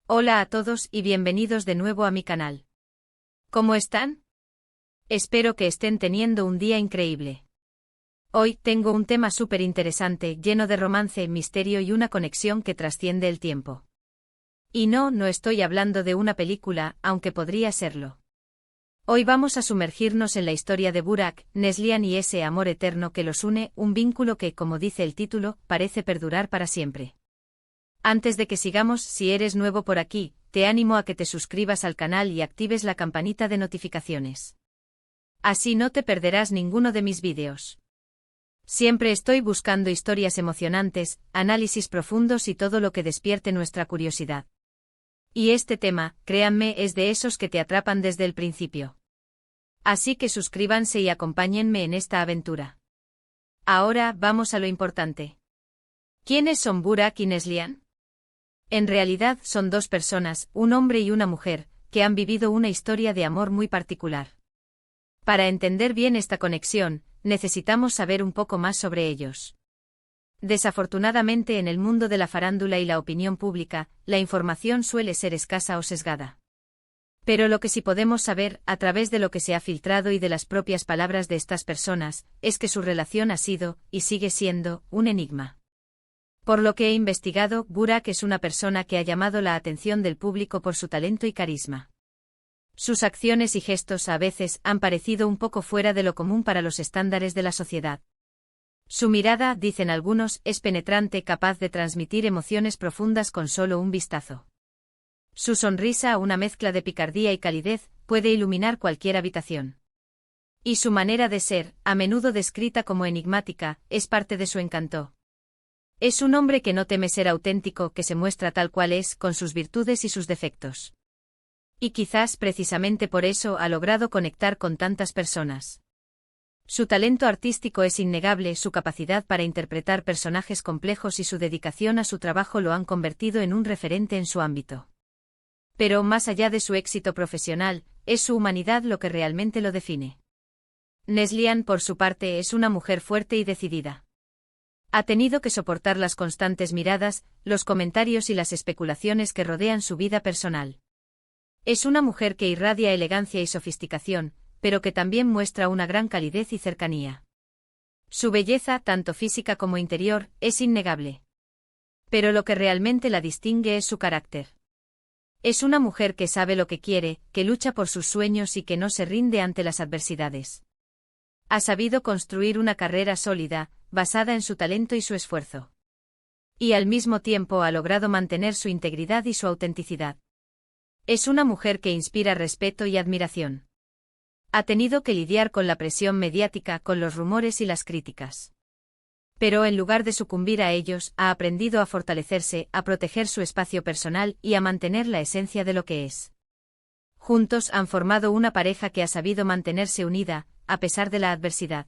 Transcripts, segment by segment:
Hola a todos y bienvenidos de nuevo a mi canal. ¿Cómo están? Espero que estén teniendo un día increíble. Hoy tengo un tema súper interesante, lleno de romance, misterio y una conexión que trasciende el tiempo. Y no estoy hablando de una película, aunque podría serlo. Hoy vamos a sumergirnos en la historia de Burak, Neslihan y ese amor eterno que los une, un vínculo que, como dice el título, parece perdurar para siempre. Antes de que sigamos, si eres nuevo por aquí, te animo a que te suscribas al canal y actives la campanita de notificaciones. Así no te perderás ninguno de mis vídeos. Siempre estoy buscando historias emocionantes, análisis profundos y todo lo que despierte nuestra curiosidad. Y este tema, créanme, es de esos que te atrapan desde el principio. Así que suscríbanse y acompáñenme en esta aventura. Ahora vamos a lo importante. ¿Quiénes son Burak y Neslihan? En realidad son dos personas, un hombre y una mujer, que han vivido una historia de amor muy particular. Para entender bien esta conexión, necesitamos saber un poco más sobre ellos. Desafortunadamente en el mundo de la farándula y la opinión pública, la información suele ser escasa o sesgada. Pero lo que sí podemos saber, a través de lo que se ha filtrado y de las propias palabras de estas personas, es que su relación ha sido, y sigue siendo, un enigma. Por lo que he investigado, Burak es una persona que ha llamado la atención del público por su talento y carisma. Sus acciones y gestos a veces han parecido un poco fuera de lo común para los estándares de la sociedad. Su mirada, dicen algunos, es penetrante, capaz de transmitir emociones profundas con solo un vistazo. Su sonrisa, una mezcla de picardía y calidez, puede iluminar cualquier habitación. Y su manera de ser, a menudo descrita como enigmática, es parte de su encanto. Es un hombre que no teme ser auténtico, que se muestra tal cual es, con sus virtudes y sus defectos. Y quizás precisamente por eso ha logrado conectar con tantas personas. Su talento artístico es innegable, su capacidad para interpretar personajes complejos y su dedicación a su trabajo lo han convertido en un referente en su ámbito. Pero más allá de su éxito profesional, es su humanidad lo que realmente lo define. Neslihan, por su parte, es una mujer fuerte y decidida. Ha tenido que soportar las constantes miradas, los comentarios y las especulaciones que rodean su vida personal. Es una mujer que irradia elegancia y sofisticación, pero que también muestra una gran calidez y cercanía. Su belleza, tanto física como interior, es innegable. Pero lo que realmente la distingue es su carácter. Es una mujer que sabe lo que quiere, que lucha por sus sueños y que no se rinde ante las adversidades. Ha sabido construir una carrera sólida, basada en su talento y su esfuerzo. Y al mismo tiempo ha logrado mantener su integridad y su autenticidad. Es una mujer que inspira respeto y admiración. Ha tenido que lidiar con la presión mediática, con los rumores y las críticas. Pero en lugar de sucumbir a ellos, ha aprendido a fortalecerse, a proteger su espacio personal y a mantener la esencia de lo que es. Juntos han formado una pareja que ha sabido mantenerse unida, a pesar de la adversidad.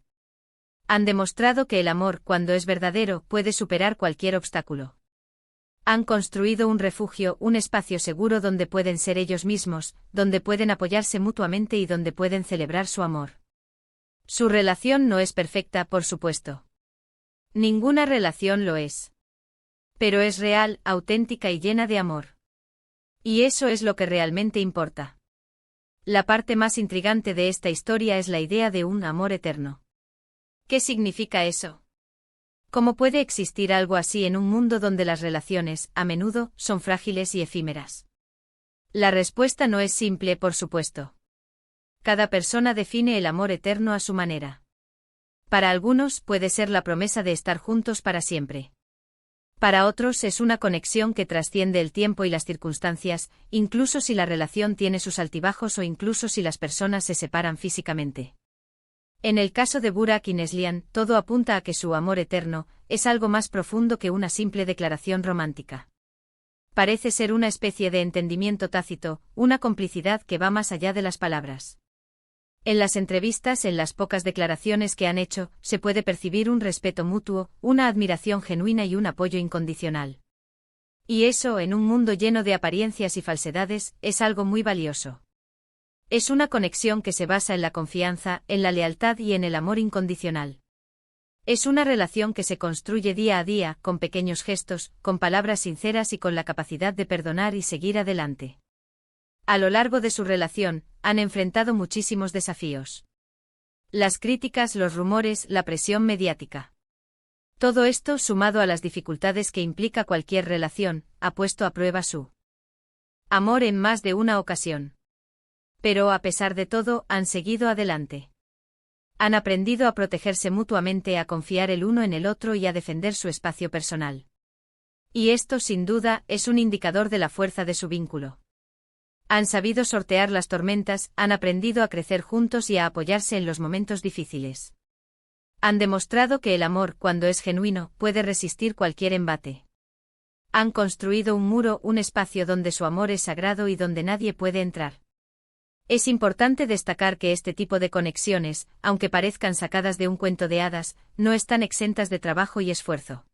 Han demostrado que el amor, cuando es verdadero, puede superar cualquier obstáculo. Han construido un refugio, un espacio seguro donde pueden ser ellos mismos, donde pueden apoyarse mutuamente y donde pueden celebrar su amor. Su relación no es perfecta, por supuesto. Ninguna relación lo es. Pero es real, auténtica y llena de amor. Y eso es lo que realmente importa. La parte más intrigante de esta historia es la idea de un amor eterno. ¿Qué significa eso? ¿Cómo puede existir algo así en un mundo donde las relaciones, a menudo, son frágiles y efímeras? La respuesta no es simple, por supuesto. Cada persona define el amor eterno a su manera. Para algunos puede ser la promesa de estar juntos para siempre. Para otros es una conexión que trasciende el tiempo y las circunstancias, incluso si la relación tiene sus altibajos o incluso si las personas se separan físicamente. En el caso de Burak y Neslihan, todo apunta a que su amor eterno es algo más profundo que una simple declaración romántica. Parece ser una especie de entendimiento tácito, una complicidad que va más allá de las palabras. En las entrevistas, en las pocas declaraciones que han hecho, se puede percibir un respeto mutuo, una admiración genuina y un apoyo incondicional. Y eso, en un mundo lleno de apariencias y falsedades, es algo muy valioso. Es una conexión que se basa en la confianza, en la lealtad y en el amor incondicional. Es una relación que se construye día a día, con pequeños gestos, con palabras sinceras y con la capacidad de perdonar y seguir adelante. A lo largo de su relación, han enfrentado muchísimos desafíos. Las críticas, los rumores, la presión mediática. Todo esto, sumado a las dificultades que implica cualquier relación, ha puesto a prueba su amor en más de una ocasión. Pero a pesar de todo, han seguido adelante. Han aprendido a protegerse mutuamente, a confiar el uno en el otro y a defender su espacio personal. Y esto, sin duda, es un indicador de la fuerza de su vínculo. Han sabido sortear las tormentas, han aprendido a crecer juntos y a apoyarse en los momentos difíciles. Han demostrado que el amor, cuando es genuino, puede resistir cualquier embate. Han construido un muro, un espacio donde su amor es sagrado y donde nadie puede entrar. Es importante destacar que este tipo de conexiones, aunque parezcan sacadas de un cuento de hadas, no están exentas de trabajo y esfuerzo.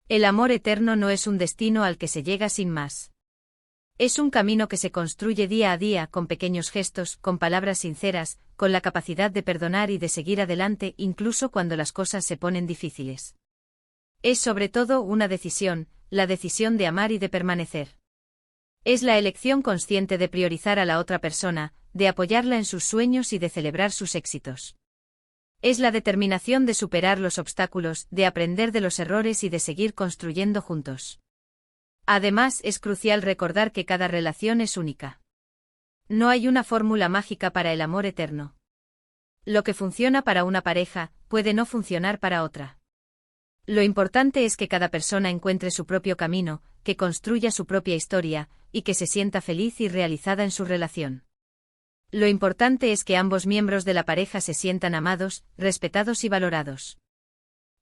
El amor eterno no es un destino al que se llega sin más. Es un camino que se construye día a día con pequeños gestos, con palabras sinceras, con la capacidad de perdonar y de seguir adelante incluso cuando las cosas se ponen difíciles. Es sobre todo una decisión, la decisión de amar y de permanecer. Es la elección consciente de priorizar a la otra persona, de apoyarla en sus sueños y de celebrar sus éxitos. Es la determinación de superar los obstáculos, de aprender de los errores y de seguir construyendo juntos. Además, es crucial recordar que cada relación es única. No hay una fórmula mágica para el amor eterno. Lo que funciona para una pareja, puede no funcionar para otra. Lo importante es que cada persona encuentre su propio camino, que construya su propia historia, y que se sienta feliz y realizada en su relación. Lo importante es que ambos miembros de la pareja se sientan amados, respetados y valorados.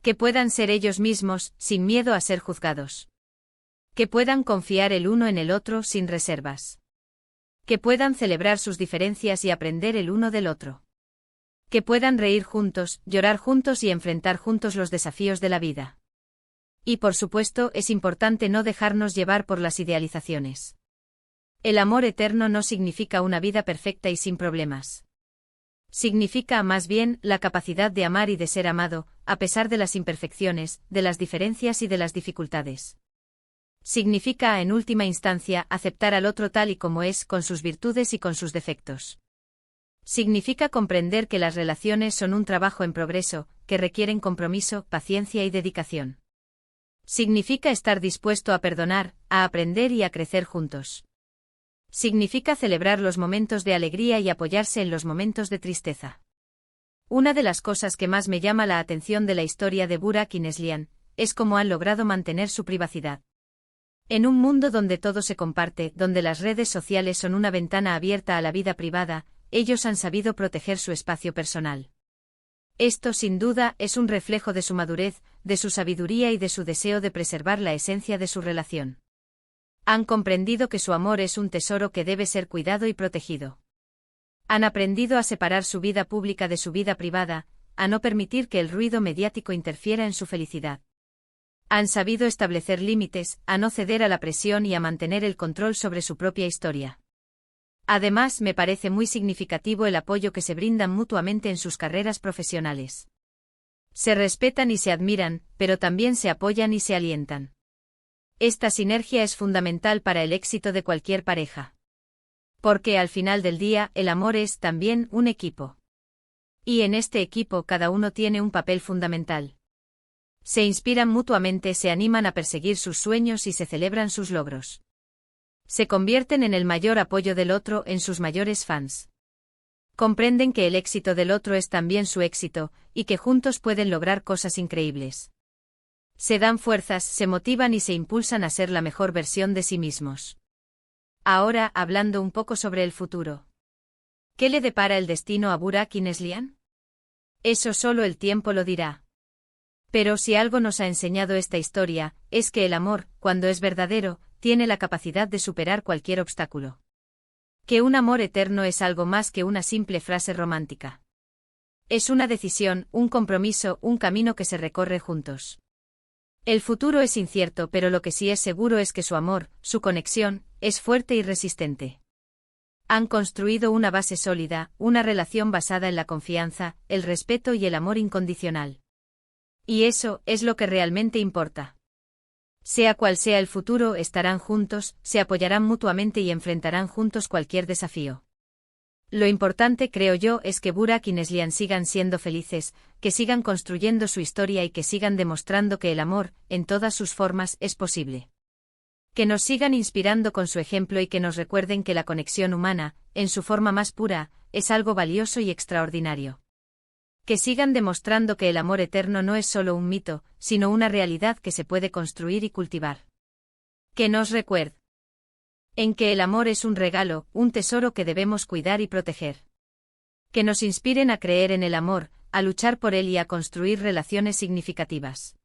Que puedan ser ellos mismos, sin miedo a ser juzgados. Que puedan confiar el uno en el otro sin reservas. Que puedan celebrar sus diferencias y aprender el uno del otro. Que puedan reír juntos, llorar juntos y enfrentar juntos los desafíos de la vida. Y por supuesto, es importante no dejarnos llevar por las idealizaciones. El amor eterno no significa una vida perfecta y sin problemas. Significa, más bien, la capacidad de amar y de ser amado, a pesar de las imperfecciones, de las diferencias y de las dificultades. Significa, en última instancia, aceptar al otro tal y como es, con sus virtudes y con sus defectos. Significa comprender que las relaciones son un trabajo en progreso, que requieren compromiso, paciencia y dedicación. Significa estar dispuesto a perdonar, a aprender y a crecer juntos. Significa celebrar los momentos de alegría y apoyarse en los momentos de tristeza. Una de las cosas que más me llama la atención de la historia de Burak y Neslihan, es cómo han logrado mantener su privacidad. En un mundo donde todo se comparte, donde las redes sociales son una ventana abierta a la vida privada, ellos han sabido proteger su espacio personal. Esto, sin duda, es un reflejo de su madurez, de su sabiduría y de su deseo de preservar la esencia de su relación. Han comprendido que su amor es un tesoro que debe ser cuidado y protegido. Han aprendido a separar su vida pública de su vida privada, a no permitir que el ruido mediático interfiera en su felicidad. Han sabido establecer límites, a no ceder a la presión y a mantener el control sobre su propia historia. Además, me parece muy significativo el apoyo que se brindan mutuamente en sus carreras profesionales. Se respetan y se admiran, pero también se apoyan y se alientan. Esta sinergia es fundamental para el éxito de cualquier pareja. Porque al final del día, el amor es también un equipo. Y en este equipo cada uno tiene un papel fundamental. Se inspiran mutuamente, se animan a perseguir sus sueños y se celebran sus logros. Se convierten en el mayor apoyo del otro, en sus mayores fans. Comprenden que el éxito del otro es también su éxito, y que juntos pueden lograr cosas increíbles. Se dan fuerzas, se motivan y se impulsan a ser la mejor versión de sí mismos. Ahora, hablando un poco sobre el futuro. ¿Qué le depara el destino a Burak y Neslihan? Eso solo el tiempo lo dirá. Pero si algo nos ha enseñado esta historia, es que el amor, cuando es verdadero, tiene la capacidad de superar cualquier obstáculo. Que un amor eterno es algo más que una simple frase romántica. Es una decisión, un compromiso, un camino que se recorre juntos. El futuro es incierto, pero lo que sí es seguro es que su amor, su conexión, es fuerte y resistente. Han construido una base sólida, una relación basada en la confianza, el respeto y el amor incondicional. Y eso es lo que realmente importa. Sea cual sea el futuro, estarán juntos, se apoyarán mutuamente y enfrentarán juntos cualquier desafío. Lo importante, creo yo, es que Burak y Neslihan sigan siendo felices, que sigan construyendo su historia y que sigan demostrando que el amor, en todas sus formas, es posible. Que nos sigan inspirando con su ejemplo y que nos recuerden que la conexión humana, en su forma más pura, es algo valioso y extraordinario. Que sigan demostrando que el amor eterno no es solo un mito, sino una realidad que se puede construir y cultivar. Que nos recuerde en que el amor es un regalo, un tesoro que debemos cuidar y proteger. Que nos inspiren a creer en el amor, a luchar por él y a construir relaciones significativas.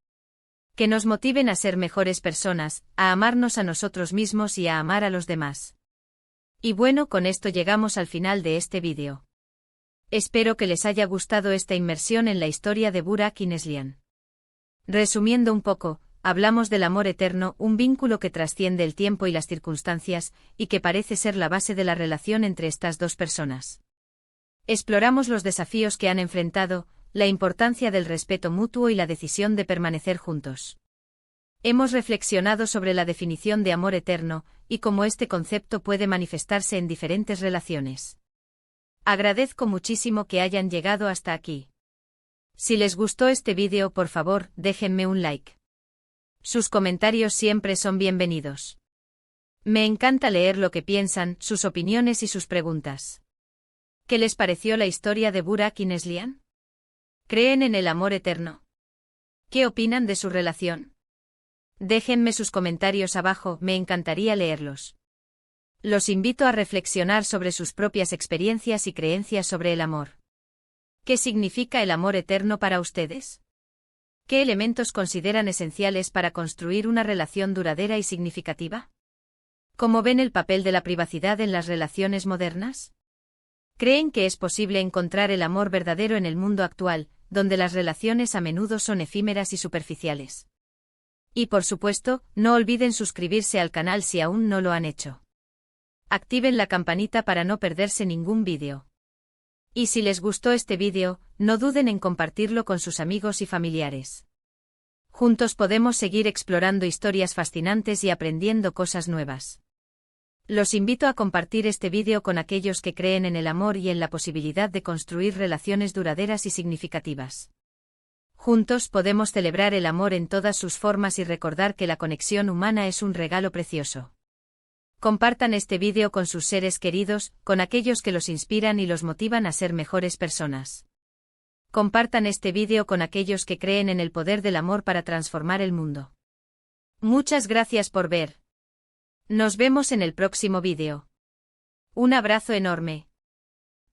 Que nos motiven a ser mejores personas, a amarnos a nosotros mismos y a amar a los demás. Y bueno, con esto llegamos al final de este vídeo. Espero que les haya gustado esta inmersión en la historia de Burak y Neslihan. Resumiendo un poco, hablamos del amor eterno, un vínculo que trasciende el tiempo y las circunstancias, y que parece ser la base de la relación entre estas dos personas. Exploramos los desafíos que han enfrentado, la importancia del respeto mutuo y la decisión de permanecer juntos. Hemos reflexionado sobre la definición de amor eterno, y cómo este concepto puede manifestarse en diferentes relaciones. Agradezco muchísimo que hayan llegado hasta aquí. Si les gustó este vídeo, por favor, déjenme un like. Sus comentarios siempre son bienvenidos. Me encanta leer lo que piensan, sus opiniones y sus preguntas. ¿Qué les pareció la historia de Burak y Neslihan? ¿Creen en el amor eterno? ¿Qué opinan de su relación? Déjenme sus comentarios abajo, me encantaría leerlos. Los invito a reflexionar sobre sus propias experiencias y creencias sobre el amor. ¿Qué significa el amor eterno para ustedes? ¿Qué elementos consideran esenciales para construir una relación duradera y significativa? ¿Cómo ven el papel de la privacidad en las relaciones modernas? ¿Creen que es posible encontrar el amor verdadero en el mundo actual, donde las relaciones a menudo son efímeras y superficiales? Y por supuesto, no olviden suscribirse al canal si aún no lo han hecho. Activen la campanita para no perderse ningún vídeo. Y si les gustó este vídeo, no duden en compartirlo con sus amigos y familiares. Juntos podemos seguir explorando historias fascinantes y aprendiendo cosas nuevas. Los invito a compartir este vídeo con aquellos que creen en el amor y en la posibilidad de construir relaciones duraderas y significativas. Juntos podemos celebrar el amor en todas sus formas y recordar que la conexión humana es un regalo precioso. Compartan este vídeo con sus seres queridos, con aquellos que los inspiran y los motivan a ser mejores personas. Compartan este vídeo con aquellos que creen en el poder del amor para transformar el mundo. Muchas gracias por ver. Nos vemos en el próximo vídeo. Un abrazo enorme.